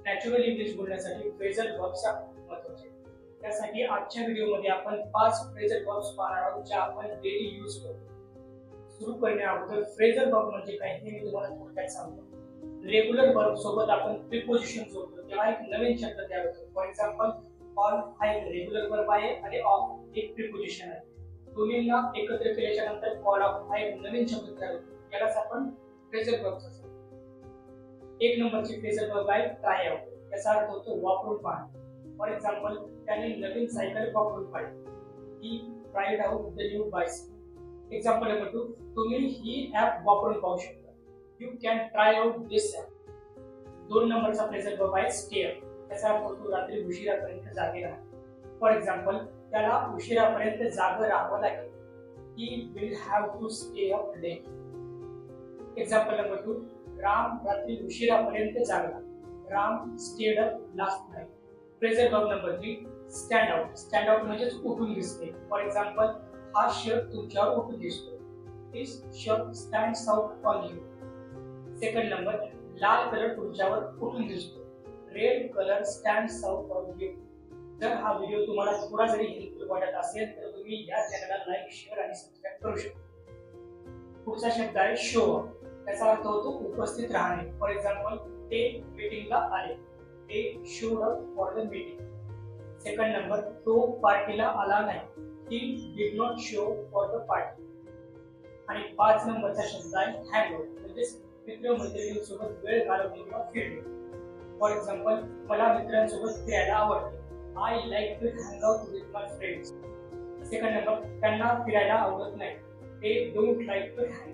Natural English बोलण्यासाठी phrasal वर्ब्सचा महत्त्वाचे. त्यासाठी आजच्या व्हिडिओमध्ये आपण 5 फ्रेझल वर्ब्स पाहणार आहोत जे आपण डेली यूज करतो. सुरू करण्याअगोदर फ्रेझल वर्ब म्हणजे काय हे मी तुम्हाला थोडक्यात सांगतो. रेग्युलर वर्ब सोबत आपण प्रिपोजिशन जोडतो तेव्हा एक नवीन शब्द तयार होतो. फॉर एक्झाम्पल ऑन हा एक रेग्युलर वर्ब आहे आणि ऑफ एक प्रिपोजिशन आहे. दोन्हींना एकत्र केल्याच्या नंतर कॉल ऑफ हा एक नवीन शब्द तयार होतो. यालाच आपण फ्रेझल वर्ब्स असतो. एक नंबरची फ्रेझल वर्ब आहे ट्राय आउट. याचा अर्थ होतो वापरून पाहणे. फॉर एक्झाम्पल त्याने नवीन सायकल वापरून पाहिली. He tried out the new bicycle. Example number 2, तुम्ही ही ॲप वापरून पाहू शकता. You can try out this app. 2 नंबरचा फ्रेझल वर्ब आहे स्टे अप. त्याचा अर्थ होतो रात्री उशिरापर्यंत जागे राहणे. फॉर एक्झाम्पल त्याला उशिरापर्यंत जागे राहावं लागेल. He will have to stay up late. Example number 2, Ram रात्री उशिरापर्यंत जागला. Ram stayed up last night. Phrasal verb number 3 stand out. Stand out म्हणजे उठून दिसते. फॉर एक्झाम्पल हा शर्ट तुमच्यावर उठून दिसतो. This shirt stands out on you. Second number लाल कलर तुमच्यावर उठून दिसतो. Red colour stands out on you. जर हा व्हिडिओ तुम्हाला थोडा जरी हेल्पफुल वाटत असेल तर तुम्ही या चॅनलला लाईक, शेअर आणि सबस्क्राईब करू शकता. पुढचा शब्द आहे शो अप. त्याचा अर्थ होतो उपस्थित राहणे. फॉर एक्झाम्पल ते मीटिंगला आले. ते showed up for the meeting. Second number तो पार्टीला आला नाही. He did not show for the party. आणि 5 नंबरचा शब्द आहे हँग आउट म्हणजे मित्र-मैत्रिणींसोबत वेळ घालवणे किंवा फिरणे. फॉर एक्झाम्पल मला मित्रांसोबत फिरायला आवडते. I like to hang out with my friends. Second number त्यांना फिरायला आवडत नाही. ते डोंट लाईक टू हँग.